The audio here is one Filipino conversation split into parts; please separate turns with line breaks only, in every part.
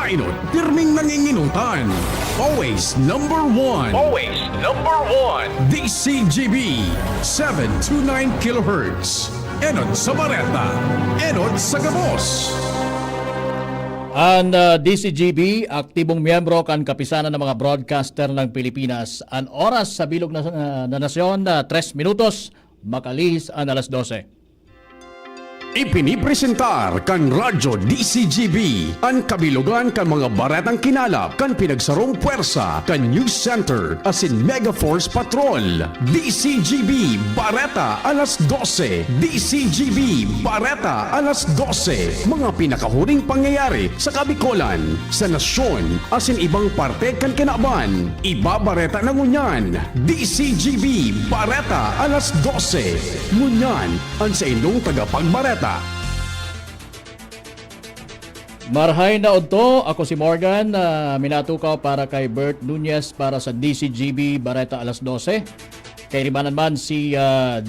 Kainot, pirming nanginginutan. Always number one.
Always number one.
DCGB 729 kHz. Enod sa Bareta. Enod sa Gabos.
Ang DCGB, aktibong miyembro kan kapisanan ng mga broadcaster ng Pilipinas. Ang oras sa bilog na nasyon, 3 minutos, makalis ang alas 12.
Ipinipresentar kan Radyo DCGB ang kabilugan kan mga baretang kinalap kan pinagsarong puwersa kan News Center asin Mega Force Patrol. DCGB Bareta alas 12. DCGB Bareta alas 12. Mga pinakahuling pangyayari sa Kabikolan, sa nasyon asin ibang parte kan kinaban. Ibabareta ng Ngunyan. DCGB Bareta alas 12. Ngunyan ang sa inyong tagapagbareta.
Marhay na udto, ako si Morgan, minatukaw para kay Bert Nunez para sa DCGB Bareta alas 12. Kay ribanan man si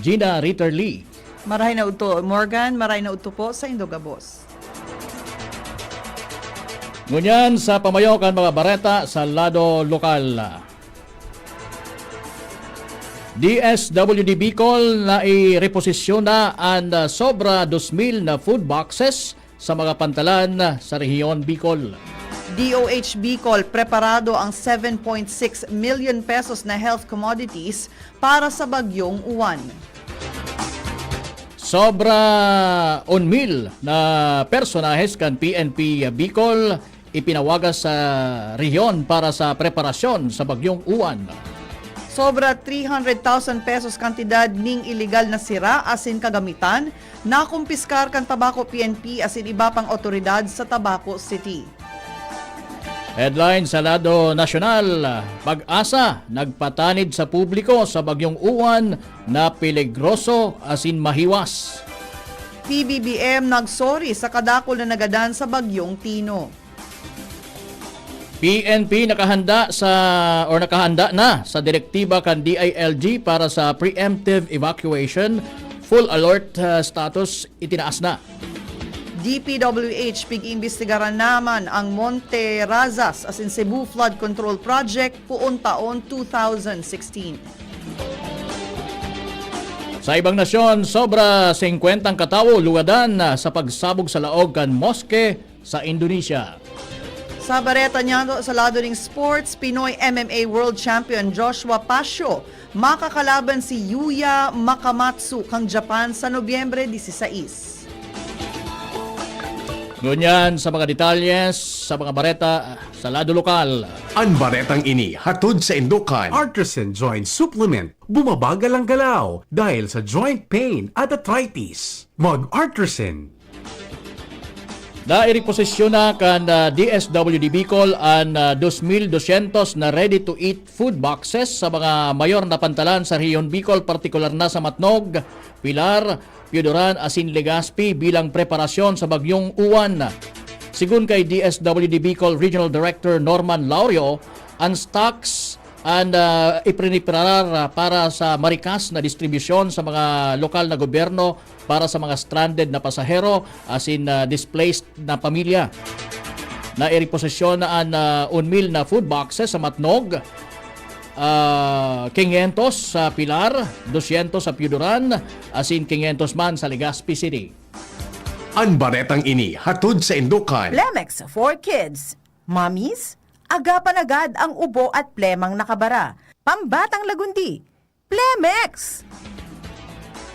Gina Ritterly.
Maray na uto, Morgan, maray na uto po sa Indogabos.
Ngunyan sa pamayokan mga bareta sa lado lokal. DSWD Bicol na i-reposisyon na ang sobra 2,000 na food boxes sa mga pantalan sa rehiyon Bicol.
DOH Bicol, preparado ang 7.6 million pesos na health commodities para sa bagyong Uwan.
Sobra 1,000 na personahes kan PNP Bicol ipinawagas sa rehiyon para sa preparasyon sa bagyong Uwan.
Sobra 300,000 pesos kantidad ning iligal na sira asin kagamitan na kumpiskar kan Tabaco PNP asin iba pang otoridad sa Tabaco City.
Headline sa lado nasyonal, Pag-asa nagpatanid sa publiko sa bagyong Uwan na peligroso asin mahiwas.
PBBM nagsori sa kadakol na nagadan sa bagyong Tino.
PNP nakahanda na sa direktiba kan DILG para sa preemptive evacuation. Full alert status itinaas na.
DPWH pig-imbestigaran naman ang Monte Razas as in Cebu Flood Control Project puon taon 2016.
Sa ibang nasyon, sobra 50 katawo luwadan sa pagsabog sa laog kan moske sa Indonesia.
Sa bareta niya sa lado ng sports, Pinoy MMA World Champion Joshua Pasio makakalaban si Yuya Makamatsu kang Japan sa Nobyembre 16.
Ngunyan sa mga detalyes sa mga bareta sa lado lokal.
Ang baretang ini hatod sa Indukan.
Artisan Joint Supplement. Bumabagal ang galaw dahil sa joint pain at arthritis. Mag-Artisan.
Naireposisyon na kan DSWD Bicol ang 2,200 na ready-to-eat food boxes sa mga mayor na pantalan sa rehiyon Bicol, partikular na sa Matnog, Pilar, Piodoran, asin Legazpi bilang preparasyon sa bagyong Uwan. Sigun kay DSWD Bicol Regional Director Norman Laurio, ang stocks and ipriniparar para sa marikas na distribusyon sa mga lokal na gobyerno para sa mga stranded na pasahero asin displaced na pamilya. Naireposisyon na ang 1,000 na food boxes sa Matnog, 500 sa Pilar, 200 sa Piodoran, asin 500 man sa Legazpi City.
Ang baretang ini hatod sa Indukan.
Plemex for Kids. Mommies, agapan agad ang ubo at plemang nakabara. Pambatang lagundi. Plemex!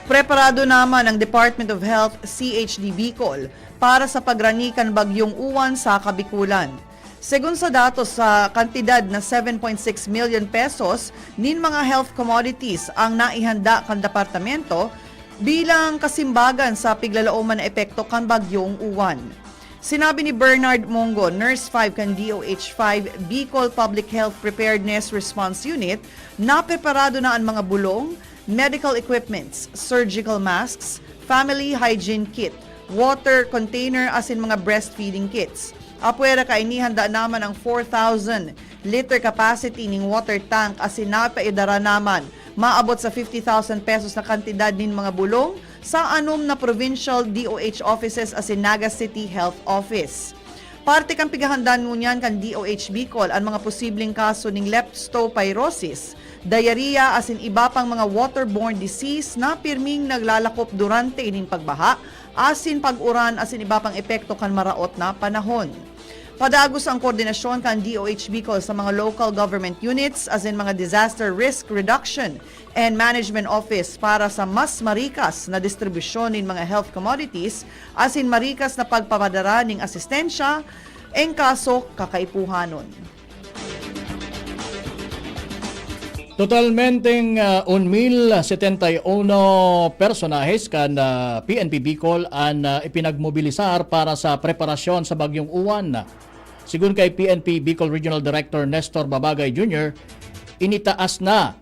Preparado naman ang Department of Health CHD Bicol para sa pagranikan bagyong Uwan sa Kabikulan. Segun sa datos sa kantidad na 7.6 million pesos nin mga health commodities ang naihanda kan departamento bilang kasimbagan sa piglalauman na epekto kan bagyong Uwan. Sinabi ni Bernard Mongo, Nurse 5 kan DOH5 Bicol Public Health Preparedness Response Unit, na preparado na ang mga bulong, medical equipments, surgical masks, family hygiene kit, water container asin mga breastfeeding kits. Apwera ka inihanda naman ang 4,000 liter capacity ning water tank asin napaidara naman maabot sa 50,000 pesos na kantidad nin mga bulong sa anom na provincial DOH offices asin Naga City Health Office. Parte kang pigahandaan ngunyan kan DOH Bicol ang mga posibleng kaso ng leptospirosis, diarrhea asin iba pang mga waterborne disease na pirming naglalakop durante ining pagbaha, asin pag-uran asin iba pang epekto kan maraot na panahon. Padagos ang koordinasyon kan DOH Bicol sa mga local government units as in mga Disaster Risk Reduction and Management Office para sa mas marikas na distribusyon ng mga health commodities as in marikas na pagpapadara ng asistensya en kaso kakaipuhanon.
Totalmenteng 1,071 personahes kan PNP Bicol ang ipinagmobilisar para sa preparasyon sa bagyong uwan. Sigun kay PNP Bicol Regional Director Nestor Babagay Jr., initaas na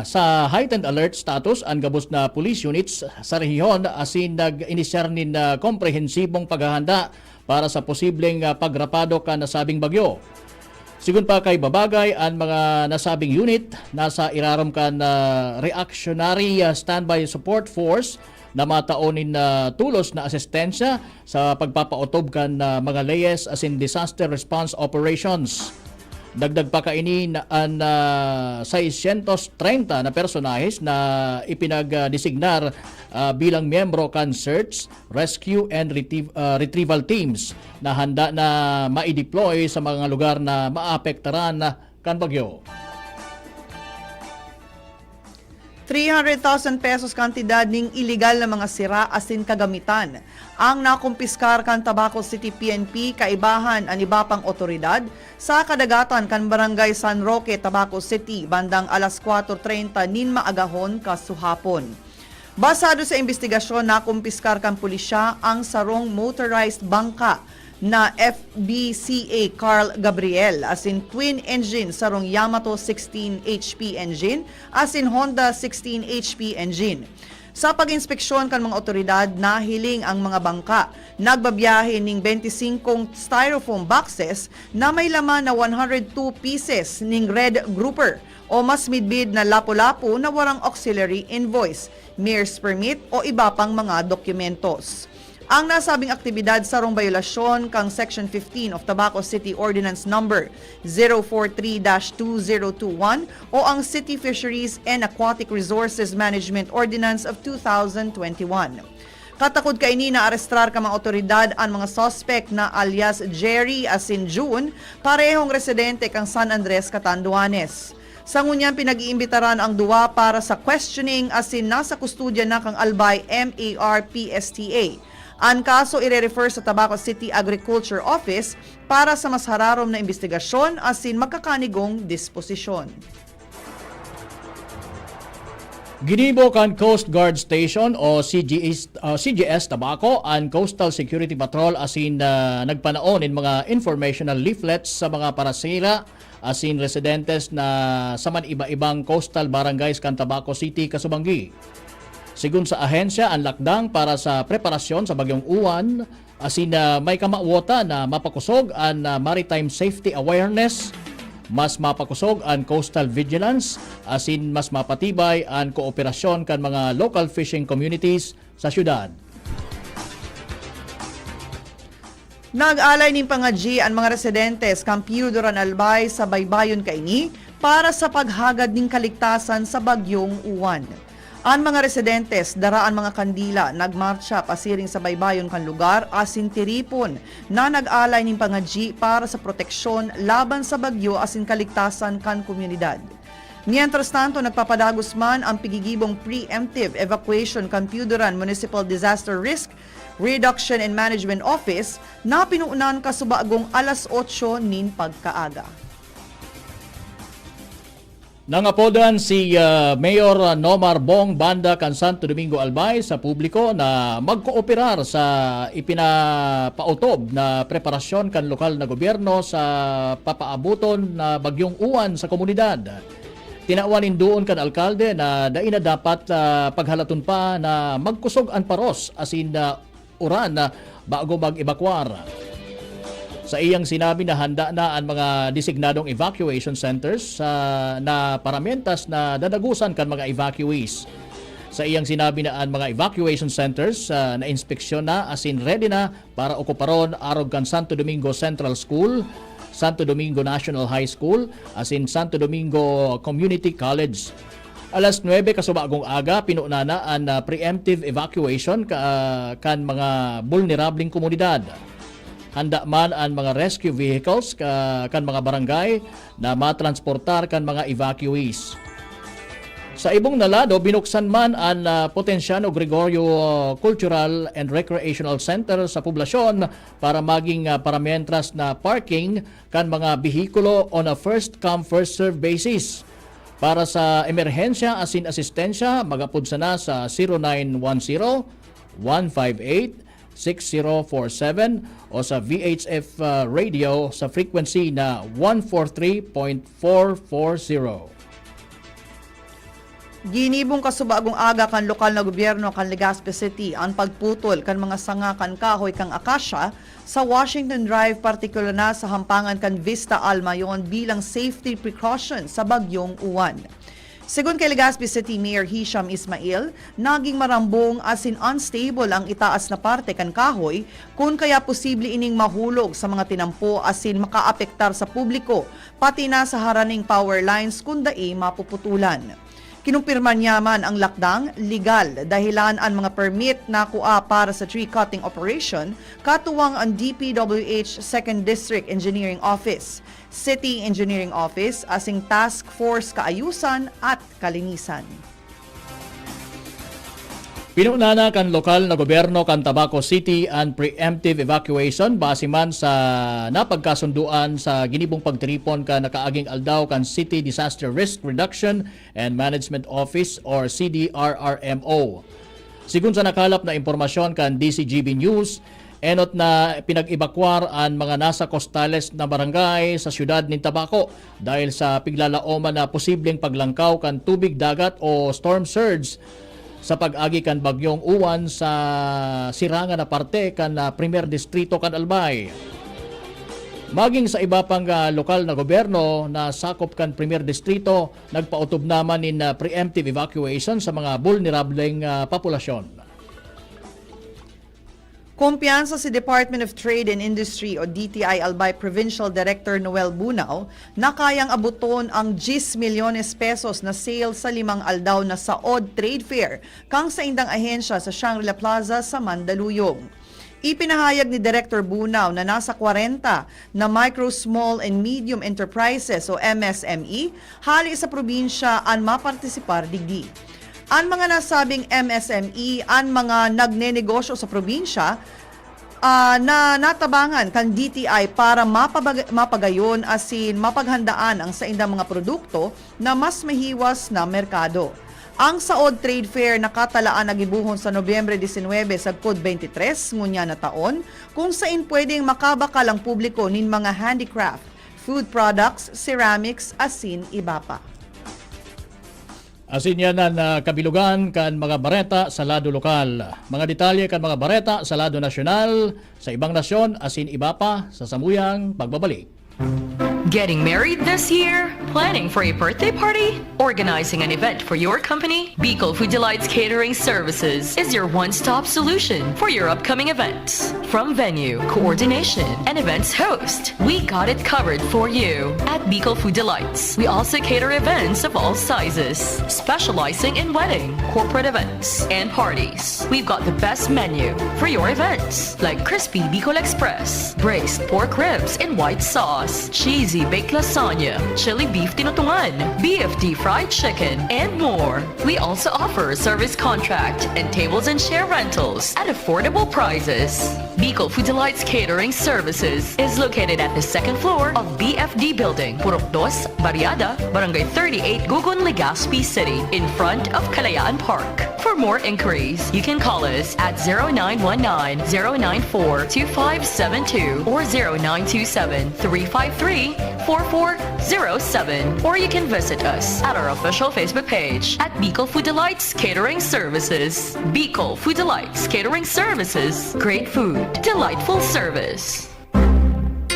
sa heightened alert status ang gabos na police units sa rehiyon asin nag-inisyar nin komprehensibong paghahanda para sa posibleng pagrapado kan nasabing bagyo. Sigun pa kay Babagay, ang mga nasabing unit nasa irarom kan reactionary standby support force na mataonin na tulos na asistensya sa pagpapautob kan mga layes as in disaster response operations. Dagdag pa kaini na 630 na personahes na ipinagdesignar bilang miyembro kan search, rescue and retrieval teams na handa na ma-deploy sa mga lugar na maapektaran kan bagyo.
300,000 pesos kantidad ng iligal na mga sira asin kagamitan ang nakumpiskar kan Tabaco City PNP kaibahan ang iba pang otoridad sa kadagatan kan Barangay San Roque, Tabaco City bandang alas 4:30 nin maagahon kasuhapon. Basado sa investigasyon, nakumpiskar kan pulisya ang sarong motorized bangka na FBCA Carl Gabriel as in twin engine sarong Yamato 16 HP engine as in Honda 16 HP engine. Sa pag-inspeksyon kan mga otoridad, nahiling ang mga bangka nagbabiyahe ning 25 styrofoam boxes na may laman na 102 pieces ning red grouper o mas midbid na lapu-lapu na warang auxiliary invoice, mayor's permit o iba pang mga dokumentos. Ang nasabing aktibidad sarong bayolasyon kang Section 15 of Tabaco City Ordinance Number 043-2021 o ang City Fisheries and Aquatic Resources Management Ordinance of 2021. Katakod kaini na arestrar ka mga otoridad ang mga suspect na alias Jerry asin June, parehong residente kang San Andres, Catanduanes. Sa ngunyan pinag-iimbitaran ang duwa para sa questioning asin nasa kustudya na kang Albay MARPSTA. Ang kaso ire-refer sa Tabaco City Agriculture Office para sa mas hararom na investigasyon asin magkakanigong disposisyon.
Ginibo kan Coast Guard Station o CGS Tabaco ang Coastal Security Patrol asin nagpanaon in mga informational leaflets sa mga parasira asin residentes na sa man iba-ibang coastal barangays kan Tabaco City, Kasubanggi. Sigun sa ahensya, ang lakdang para sa preparasyon sa bagyong uwan asin may kamawota na mapakusog ang maritime safety awareness, mas mapakusog ang coastal vigilance asin mas mapatibay ang kooperasyon kan mga local fishing communities sa syudad.
Nag-alay ning pangadji ang mga residentes kang Piudoran Albay sa baybayon kaini para sa paghagad ning kaligtasan sa bagyong uwan. Ang mga residentes daraan mga kandila nagmarcha pasiring sa baybayon kan lugar asin tiripon na nag-alay ning pangadji para sa proteksyon laban sa bagyo asin kaligtasan kan komunidad. Mientras tanto, nagpapadagos man ang pigigibong preemptive evacuation kan Piudoran Municipal Disaster Risk Reduction and Management Office na pinuunan kasubagong alas 8 nin pagkaaga.
Nangapodan si Mayor Nomar Bong Banda kan Santo Domingo Albay sa publiko na magkooperar sa ipinapautob na preparasyon kan lokal na gobyerno sa papaabuton na bagyong uwan sa komunidad. Tinawanin doon kan alkalde na daina dapat paghalaton pa na magkusog ang paros asin uran bago mag-evacuar. Sa iyang sinabi na handa na ang mga designadong evacuation centers na paramentas na dadagusan kan mga evacuees. Sa iyang sinabi na ang mga evacuation centers na inspeksyon na as in ready na para okuparon arog kan Santo Domingo Central School, Santo Domingo National High School, as in Santo Domingo Community College. Alas 9 kasubagong aga pinunana ang preemptive evacuation kan mga vulnerableng komunidad. Handa man ang mga rescue vehicles kan mga barangay na matransportar kan mga evacuees. Sa ibong nalado, binuksan man ang Potenciano Gregorio Cultural and Recreational Center sa poblasyon para maging parametras na parking kan mga behikulo on a first-come, first-serve basis. Para sa emerhensya asin asistensya, magapod sana sa 0910-158-6047 o sa VHF radio sa frequency na 143.440.
Ginibong kasubagong aga kan lokal na gobyerno kan Legazpi City ang pagputol kan mga sanga kan kahoy kang akasya sa Washington Drive, partikular na sa hampangan kan Vista Alma yon bilang safety precaution sa bagyong Uwan. Segun kay Legazpi City Mayor Hisham Ismail, naging marambong asin unstable ang itaas na parte kan kahoy kung kaya posible ining mahulog sa mga tinampo asin makaapektar sa publiko pati na sa haraning power lines kung dai mapuputulan. Kinumpirma niya man ang lakdang legal dahilan ang mga permit na kuha para sa tree cutting operation katuwang ang DPWH 2nd District Engineering Office, City Engineering Office asing Task Force Kaayusan at Kalinisan.
Pinunana kan lokal na gobyerno kan Tabaco City ang preemptive evacuation base man sa napagkasunduan sa ginibong pagtripon kan nakaaging aldaw kan City Disaster Risk Reduction and Management Office or CDRRMO. Sigun sa nakalap na impormasyon kan DCGB News, enot na pinag-evacuar ang mga nasa costales na barangay sa siyudad ng Tabaco dahil sa piglalaoman na posibleng paglangkaw kan tubig dagat o storm surge sa pag-agi kan bagyong Uwan sa sirangan na parte kan Primer Distrito kan Albay. Maging sa iba pang lokal na gobyerno na sakop kan Primer Distrito, nagpautob naman in preemptive evacuation sa mga vulnerableng populasyon.
Kumpiyansa si Department of Trade and Industry o DTI Albay Provincial Director Noel Bunao na kayang abuton ang 10 milyones pesos na sale sa 5 aldaw na saod trade fair kang sa indang ahensya sa Shangri-La Plaza sa Mandaluyong. Ipinahayag ni Director Bunao na nasa 40 na micro, small and medium enterprises o MSME hali sa probinsya ang mapartisipar digdi. Ang mga nasabing MSME, ang mga nagnenegosyo sa probinsya na natabangan kan DTI para mapagayon asin mapaghandaan ang sa indang mga produkto na mas mahiwas na merkado. Ang saod trade fair nakatalaan na gibuhon sa Nobyembre 19 sa Code 23 ngunya na taon kung saan pwedeng makabakal ang publiko nin mga handicraft, food products, ceramics asin iba pa.
Asin yan ang kabilugan kan mga bareta sa lado lokal. Mga detalye kan mga bareta sa lado nasyonal, sa ibang nasyon, asin iba pa sa samuyang pagbabalik.
Getting married this year? Planning for a birthday party? Organizing an event for your company? Bicol Food Delights Catering Services is your one-stop solution for your upcoming events. From venue, coordination, and events host, we got it covered for you. At Bicol Food Delights, we also cater events of all sizes, specializing in wedding, corporate events, and parties. We've got the best menu for your events, like crispy Bicol Express, braised pork ribs in white sauce, cheesy baked lasagna, chili beef tinutungan, BFD fried chicken, and more. We also offer service contract and tables and chair rentals at affordable prices. Bicol Food Delights Catering Services is located at the second floor of BFD Building, Purok 2, Barriada, Barangay 38, Gugun, Legazpi City, in front of Kalayaan Park. For more inquiries, you can call us at 0919-094-2572 or 0927-353-4407, or you can visit us at our official Facebook page at Bicol Food Delights Catering Services. Bicol Food Delights Catering Services. Great food, delightful service.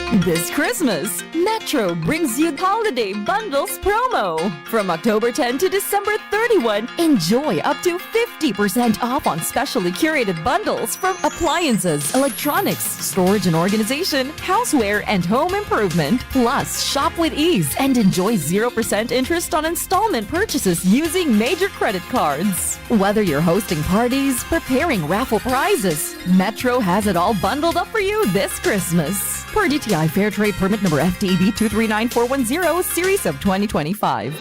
This Christmas, Metro brings you Holiday Bundles promo. From October 10 to December 31, enjoy up to 50% off on specially curated bundles from appliances, electronics, storage and organization, houseware, and home improvement. Plus, shop with ease and enjoy 0% interest on installment purchases using major credit cards. Whether you're hosting parties, preparing raffle prizes, Metro has it all bundled up for you this Christmas. Per DTI Fair Trade Permit number FTEB 239410, Series of 2025.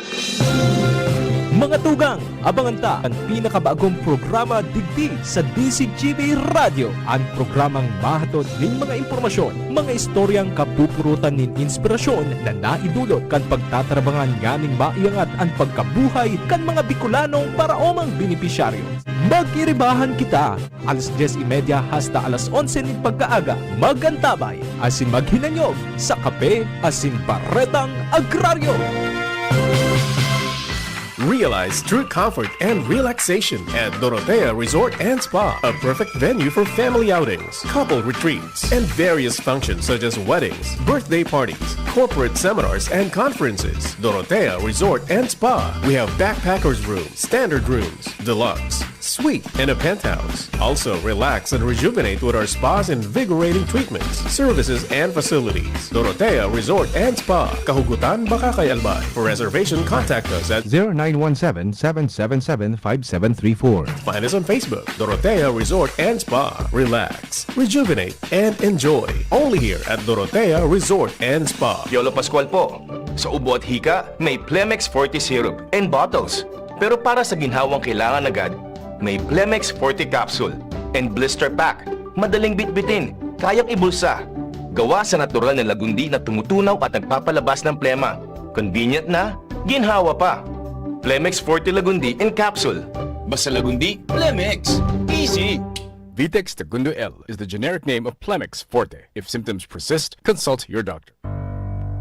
Mga tugang, abangan ta ang pinakabagong programa digdi sa DCGB Radio. Ang programang mahatod ning mga impormasyon, mga istoryang kapupurutan nin inspirasyon na naidulot kan pagtatrabangan nganing maiangat ang pagkabuhay kan mga Bicolanong paraomang benepisyaryo. Magiribahan kita alas 10:30 hasta alas 11 ning pagkaaga. Magantabay asin maghinanyog sa kape asin paretang agraryo.
Realize true comfort and relaxation at Dorotea Resort and Spa, a perfect venue for family outings, couple retreats, and various functions such as weddings, birthday parties, corporate seminars, and conferences. Dorotea Resort and Spa. We have backpackers rooms, standard rooms, deluxe, suite, and a penthouse. Also, relax and rejuvenate with our spa's invigorating treatments, services, and facilities. Dorotea Resort and Spa, Kahugutan, Bakakay, Albay. For reservation, contact us at
0917-777-5734.
Find us on Facebook, Dorotea Resort and Spa. Relax, rejuvenate, and enjoy. Only here at Dorotea Resort and Spa.
Yolo Pascual po. Sa ubo at hika, may Plemex Forte Syrup and bottles. Pero para sa ginhawang kailangan agad, may Plemex Forte Capsule and Blister Pack. Madaling bitbitin, kayang ibulsa. Gawa sa natural na lagundi na tumutunaw at nagpapalabas ng plema. Convenient na, ginhawa pa. Plemex Forte Lagundi in Capsule. Basta Lagundi, Plemex. Easy!
Vitex Segundo L is the generic name of Plemex Forte. If symptoms persist, consult your doctor.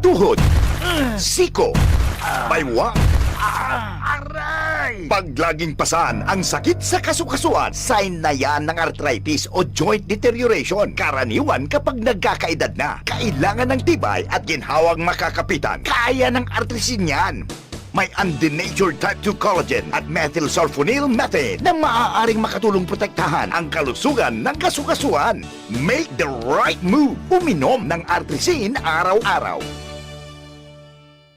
Tuhod, siko, baywa, aray! Pag laging pasan ang sakit sa kasukasuan, sign na yan ng arthritis o joint deterioration. Karaniwan kapag nagkakaedad na, kailangan ng tibay at ginhawang makakapitan. Kaya ng artrisin yan. May undenatured type 2 collagen at methylsulfonyl methane na maaaring makatulong protektahan ang kalusugan ng kasukasuan. Make the right move. Uminom ng artrisin araw-araw.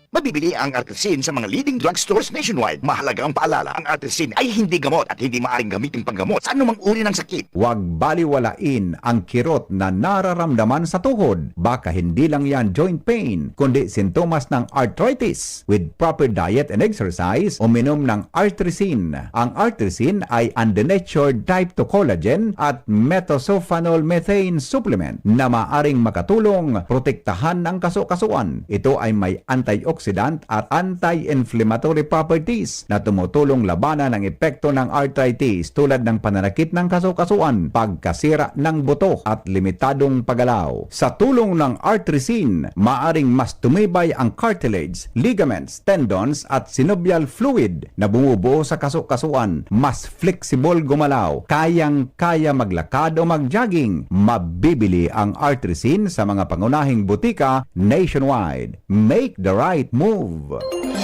Mabibili ang artrisin sa mga leading drugstores nationwide. Mahalaga ang paalala, ang artrisin ay hindi gamot at hindi maaaring gamiting panggamot sa anumang uri ng sakit.
Huwag baliwalain ang kirot na nararamdaman sa tuhod. Baka hindi lang yan joint pain, kundi sintomas ng arthritis. With proper diet and exercise, uminom ng artrisin. Ang artrisin ay undenatured type 2 collagen at metosulfonol methane supplement na maaaring makatulong protektahan ang kasukasuan. Ito ay may antioxidant at anti-inflammatory properties na tumutulong labanan ang epekto ng arthritis tulad ng pananakit ng kasukasuan, pagkasira ng buto at limitadong paggalaw. Sa tulong ng artrisin, maaring mas tumibay ang cartilage, ligaments, tendons at synovial fluid na bumubuo sa kasukasuan, mas flexible gumalaw, kayang-kaya maglakad o mag-jogging. Mabibili ang artrisin sa mga pangunahing butika nationwide. Make the right move.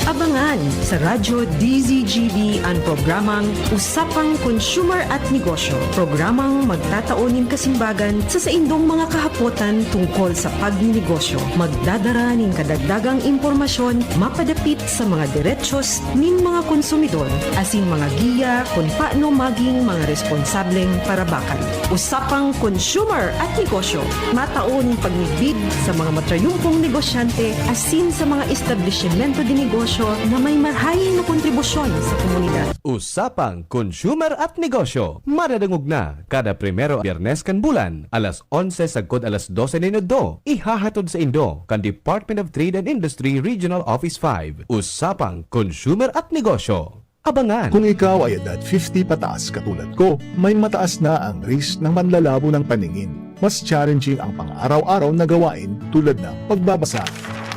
Abangan sa Radyo DZGB ang programang Usapang Consumer at Negosyo. Programang magtataunin kasimbagan sa saindong mga kahapotan tungkol sa pagninegosyo. Magdadara ning kadagdagang impormasyon mapadapit sa mga diretsyon ning mga konsumidor asin mga giya kung paano maging mga responsableng parabakan. Usapang Consumer at Negosyo. Mataon pagnibid sa mga matrayumpong negosyante asin sa mga establishmento de negosyo na may marhaing na kontribusyon sa komunidad.
Usapang Consumer at Negosyo. Madadangog na kada primero Biyernes kan bulan, alas 11 sagkod alas 12 minuto. Ihahatod sa Indo kan Department of Trade and Industry Regional Office 5. Usapang Consumer at Negosyo. Abangan.
Kung ikaw ay edad 50 pataas katulad ko, may mataas na ang risk ng manlalabo ng paningin. Mas challenging ang pang-araw-araw na gawain tulad ng pagbabasa,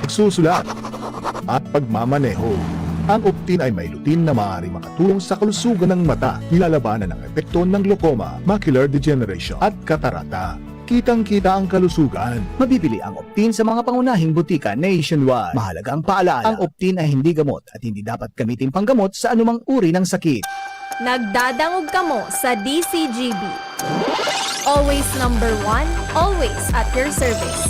pagsusulat, at pagmamaneho. Ang Optin ay may lutin na maaari makatulong sa kalusugan ng mata, nilalabanan ang epekto ng glaucoma, macular degeneration at katarata. kitang-kita ang kalusugan. Mabibili ang Optin sa mga pangunahing butika nationwide. Mahalaga ang paalala, ang Optin ay hindi gamot at hindi dapat gamitin panggamot sa anumang uri ng sakit.
Nagdadangog kamo sa DCGB. Always number one, always at your service.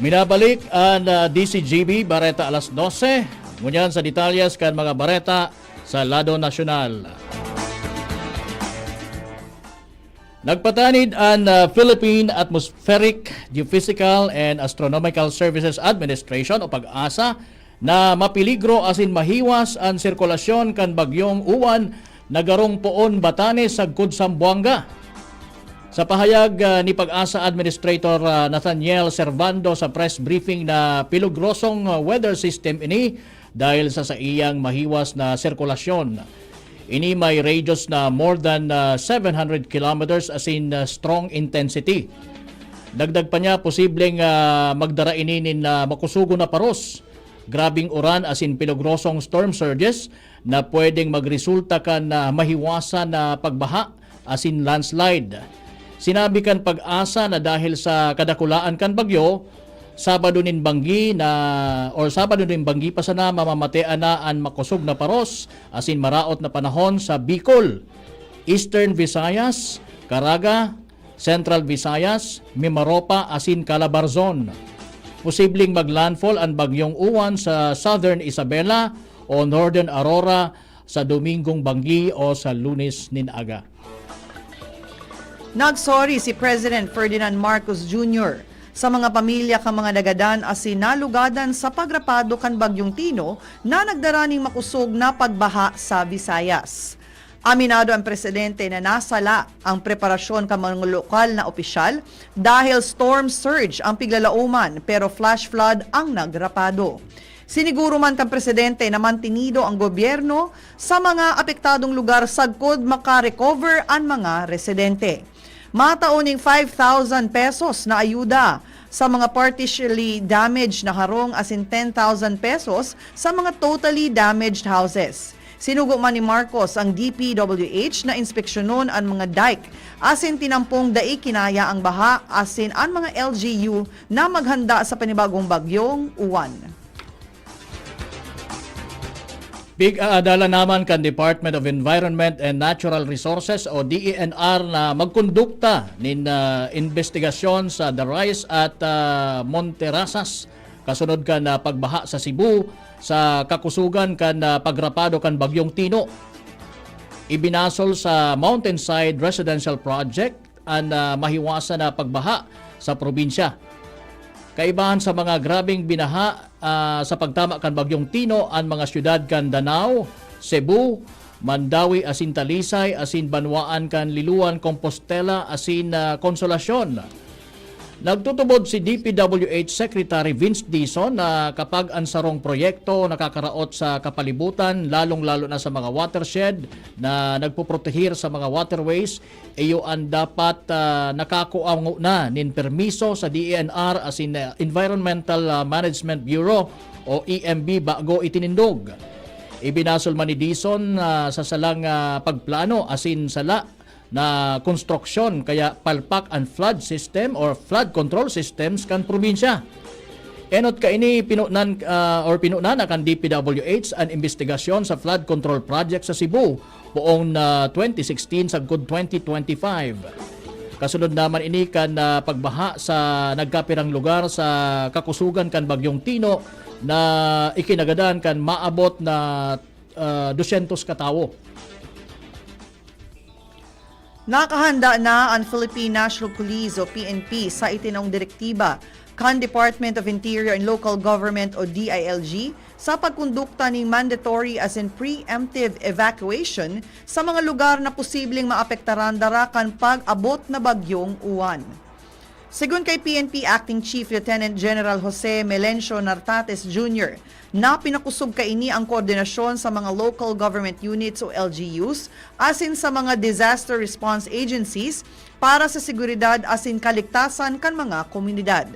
Minabalik ang DCGB Bareta alas 12. Ngunyan sa detalyas kan mga bareta sa lado nasyonal. Nagpatanid ang Philippine Atmospheric, Geophysical and Astronomical Services Administration o PAG-ASA na mapiligro asin mahiwas ang sirkulasyon kan bagyong Uwan nagarong poon Batanes sagkod Sambuanga. Sa pahayag ni PAG-ASA Administrator Nathaniel Servando sa press briefing na pilugrosong weather system ini dahil sa iyang mahiwas na sirkulasyon. Ini may radius na more than 700 kilometers as in strong intensity. Dagdag pa niya posibleng magdara ininin na makusugo na paros. Grabing uran as in pilugrosong storm surges na pwedeng magresulta kan mahiwasan na pagbaha as in landslide. Sinabi kan PAG-ASA na dahil sa kadakulaan kan bagyo, Sabado nin banggi pa sana mamamatean na ang makusog na paros as in maraot na panahon sa Bicol, Eastern Visayas, Caraga, Central Visayas, Mimaropa as in Calabarzon. Posibleng maglandfall ang bagyong Uwan sa Southern Isabela o Northern Aurora sa Domingong Banggi o sa Lunes nin aga.
Nagsorry si President Ferdinand Marcos Jr. sa mga pamilya ka mga nagadan asin nalugadan sa pagrapado kan bagyong Tino na nagdaraning makusog na pagbaha sa Visayas. Aminado ang presidente na nasala ang preparasyon ka mga lokal na opisyal dahil storm surge ang piglalauman pero flash flood ang nagrapado. Siniguro man kang presidente na mantinido ang gobyerno sa mga apektadong lugar sagkod makarecover ang mga residente. Matauning 5,000 pesos na ayuda sa mga partially damaged na harong as in 10,000 pesos sa mga totally damaged houses. Sinugo man ni Marcos ang DPWH na inspeksyonon ang mga dike as in tinampong kinaya ang baha as in ang mga LGU na maghanda sa panibagong bagyong Uwan.
Big aadala naman kan Department of Environment and Natural Resources o DENR na magkondukta nin investigasyon sa Darais at Monterasas kasunod kan pagbaha sa Cebu sa kakusugan kan pagrapado kan bagyong Tino. Ibinasol sa Mountainside Residential Project ang mahiwasan na pagbaha sa probinsya. Kaibahan sa mga grabing binaha sa pagtama kan bagyong Tino ang mga syudad kan Danao, Cebu, Mandawi asin Talisay asin Banwaan kan Liluan, Compostela asin Consolacion. Nagtutubod si DPWH Secretary Vince Dizon na kapag ang sarong proyekto nakakaraot sa kapalibutan, lalong-lalo na sa mga watershed na nagpuprotehir sa mga waterways, iyo ang dapat nakakuango na nin permiso sa DENR as in Environmental Management Bureau o EMB bago itinindog. Ibinasol man ni Dizon sa salang pagplano as in sala na konstruksyon kaya palpak and flood system or flood control systems kan probinsya. Enot ka ini pinunan akan DPWH ang investigasyon sa flood control project sa Cebu buong 2016 sagkod 2025. Kasunod naman ini kan pagbaha sa nagkapirang lugar sa kakusugan kan bagyong Tino na ikinagadan kan maabot na 200 katawo.
Nakahanda na ang Philippine National Police o PNP sa itinong direktiba kan Department of Interior and Local Government o DILG sa pagkondukta ng mandatory as in preemptive evacuation sa mga lugar na posibleng maapektaran darakan pag-abot na bagyong Uwan. Sigun kay PNP Acting Chief Lieutenant General Jose Melencio Nartates Jr., na pinakusog kaini ang koordinasyon sa mga local government units o LGUs asin sa mga disaster response agencies para sa seguridad asin kaligtasan kan mga komunidad.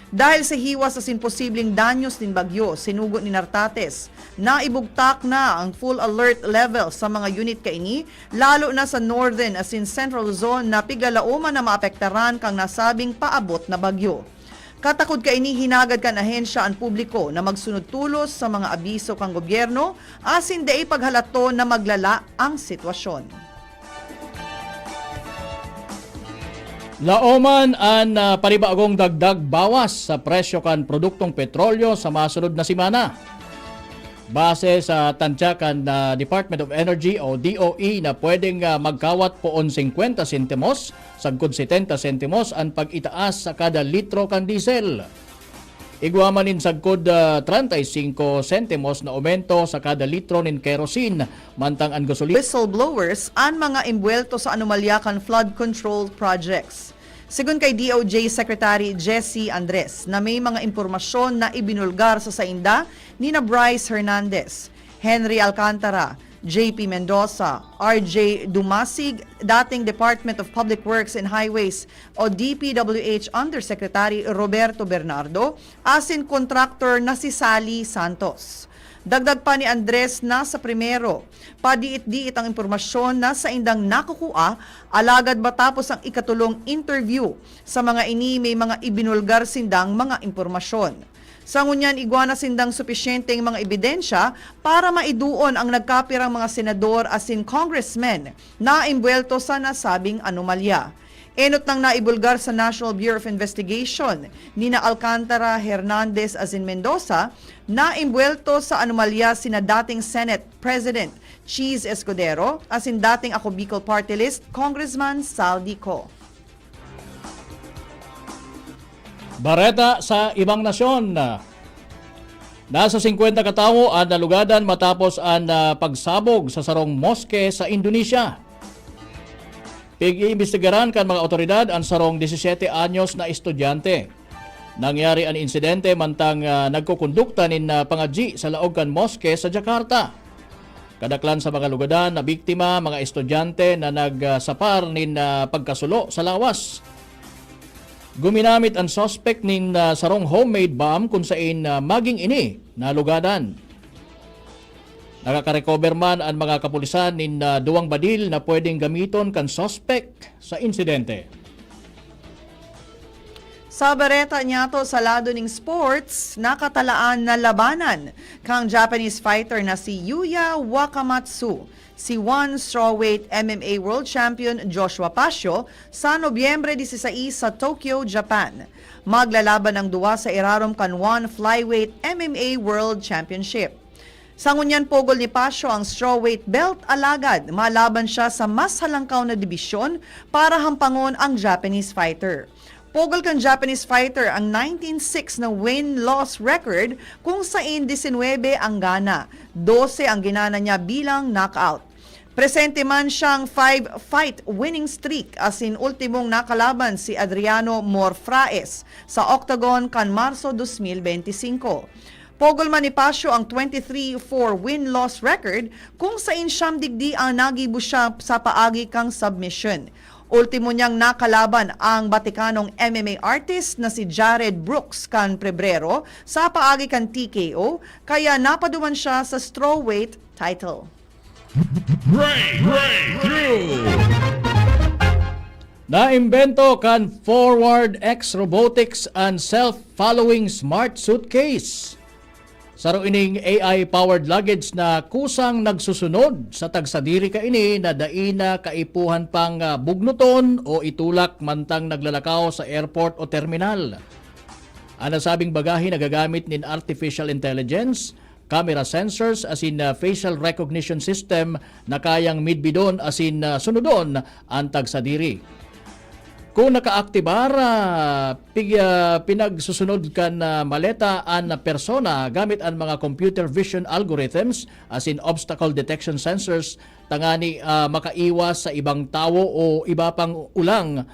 Dahil sa hiwas sa imposibleng danyos nin bagyo, sinugo ni Nartates na ibugtak na ang full alert level sa mga unit kaini, lalo na sa northern as in central zone na pigalauman na maapektaran kang nasabing paabot na bagyo. Katakod kaini hinagad kan ahensya ang publiko na magsunod tulos sa mga abiso kang gobyerno asin dai paghalato na maglala ang sitwasyon.
Laoman ang panibagong dagdag bawas sa presyo kan produktong petrolyo sa masunod na simana. Base sa tansyakan na Department of Energy o DOE na pwedeng magkawat poon 50 sentimos, sagkod 70 sentimos ang pag-itaas sa kada litro kan diesel. Igwaman nin sagkod 35 sentimos na aumento sa kada litro nin kerosene, mantang ang gasolina.
Whistleblowers ang mga imbuelto sa anomalya kan flood control projects. Sigun kay DOJ Secretary Jesse Andres na may mga impormasyon na ibinulgar sa sainda ni na Bryce Hernandez, Henry Alcantara, JP Mendoza, RJ Dumasig, dating Department of Public Works and Highways o DPWH Undersecretary Roberto Bernardo, asin contractor na si Sally Santos. Dagdag pa ni Andres na sa primero, padiit-diit ang impormasyon na sa indang nakukuha, alagad matapos ang ikatulong interview sa mga ini may mga ibinulgar sindang mga impormasyon. Sa ngunyan igwana sindang supisyenteng mga ebidensya para maiduon ang nagkapirang mga senador asin congressmen na imbuelto sa nasabing anomalya. Enot nang naibulgar sa National Bureau of Investigation ni na Alcantara, Hernandez asin Mendoza na imbuelto sa anomalya sina dating Senate President Cheese Escudero asin dating Ako Bicol Party List Congressman Saldico.
Bareta sa ibang nasyon. Nasa 50 katawo ang nalugadan matapos ang pagsabog sa sarong moske sa Indonesia. Pig-iimbestigaran kan mga otoridad ang sarong 17 anyos na estudyante. Nangyari ang insidente mantang nagkukondukta nin pangadji sa laog kan moske sa Jakarta. Kadaklan sa mga lugadan na biktima, mga estudyante na nagsapar nin pagkasulo sa lawas. Guminamit ang suspect nin sarong homemade bomb kung saan maging ini na lugadan. Nakaka-recover man ang mga kapulisan nin duwang badil na pwedeng gamiton kan suspect sa insidente.
Sa bareta niyato sa lado ning sports, nakatalaan na labanan kang Japanese fighter na si Yuya Wakamatsu, si one strawweight MMA World Champion Joshua Pasio sa Nobyembre 16 sa Tokyo, Japan. Maglalaban ang duwa sa irarom kan one flyweight MMA World Championship. Sa ngunyan pogol ni Pasio ang strawweight belt, alagad malaban siya sa mas halangkaw na dibisyon para hampangon ang Japanese fighter. Pogol kan Japanese fighter ang 19-6 na win-loss record kung saan 19 ang gana, 12 ang ginana niya bilang knockout. Presente man siyang 5-fight winning streak asin ultimong nakalaban si Adriano Morfraes sa Octagon kan Marso 2025. Pogol man ni Pasio ang 23-4 win-loss record kung saan siyam digdi ang nagibo siya sa paagi kang submission. Ultimo niyang nakalaban ang Batikanong MMA artist na si Jared Brooks kan Pebrero sa paagi kan TKO, kaya napaduman siya sa strawweight title.
Breakthrough! Naimbento kan Forward X Robotics and self-following smart suitcase. Saro ining AI-powered luggage na kusang nagsusunod sa tagsadiri kaini na daina kaipuhan pang bugnuton o itulak mantang naglalakaw sa airport o terminal. Ang nasabing bagahe nagagamit nin artificial intelligence, camera sensors asin facial recognition system na kayang midbidon asin sunodon ang tagsadiri. Kung nakaaktibar, pinagsusunod kan maleta ang persona gamit ang mga computer vision algorithms as in obstacle detection sensors tangani makaiwas sa ibang tao o iba pang ulang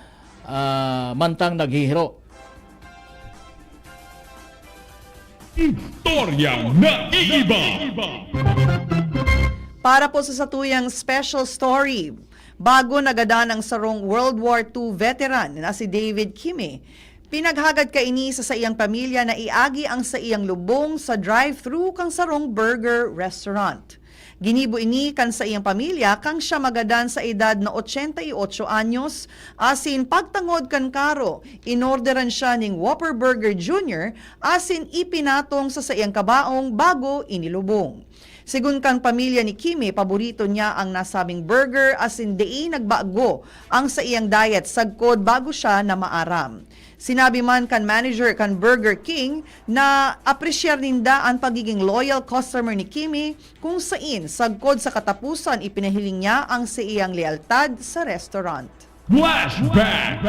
mantang naghihiro.
Istoryang naiiba.
Para po sa satuyang special story, bago nagadaan ang sarong World War II veteran na si David Kimmy, Pinaghagad ka ini sa iyang pamilya na iagi ang sa iyang lubong sa drive-thru kang sarong burger restaurant. Ginibo ini kan sa iyang pamilya kang siya magadan sa edad na 88 anyos, asin pagtangod kan karo, inorderan siya ning Whopper Burger Jr. asin ipinatong sa iyang kabaong bago inilubong. Sigun kan pamilya ni Kimi, paborito niya ang nasabing burger asin dei nagbago ang sa iyang diet sagkod bago siya na maaram. Sinabi man kan manager kan Burger King na apresyar ninda ang pagiging loyal customer ni Kimi kung sain sagkod sa katapusan ipinahiling niya ang sa iyang lealtad sa restaurant.
Flashback!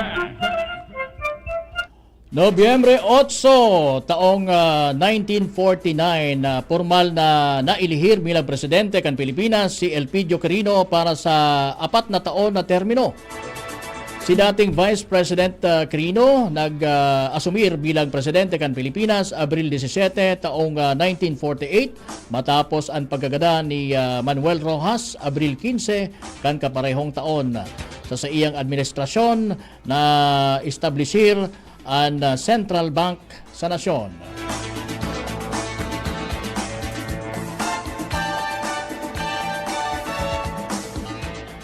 Nobyembre 8, taong 1949, formal na nailihir bilang presidente kan Pilipinas si Elpidio Quirino para sa 4 na taon na termino. Si dating Vice President Quirino nag-asumir bilang presidente kan Pilipinas Abril 17 taong 1948 matapos ang paggagada ni Manuel Rojas Abril 15 kan kaparehong taon. Sa iyang administrasyon na establisir ang Central Bank sa nasyon.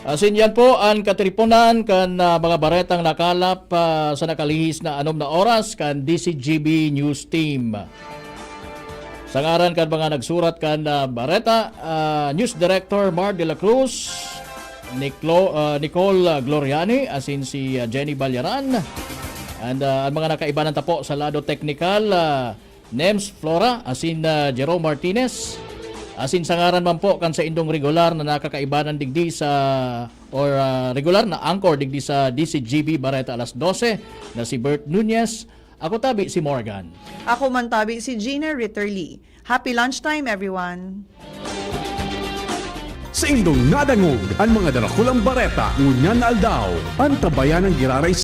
Asin yan po ang katripunan kan mga baretang nakalap sa nakalihis na 6 na oras kan DCGB News Team. Sa ngaran kan mga nagsurat kan bareta, News Director Mar de la Cruz, Nicole Gloriani, asin si Jenny Balyaran, and ang mga nakaibanan tapo sa lado technical, Nems Flora, asin Jerome Martinez, asin sa ngaran man po kan sa indong regular na nakakaibanan digdi sa regular na anchor digdi sa DCGB Bareta alas 12 na si Bert Nunez. Ako tabi si Morgan.
Ako man tabi si Gina Ritterly. Happy lunchtime everyone!
Sa indong nadangog ang mga darakulang bareta ngunyan na aldaw, ang tabayan ng giraray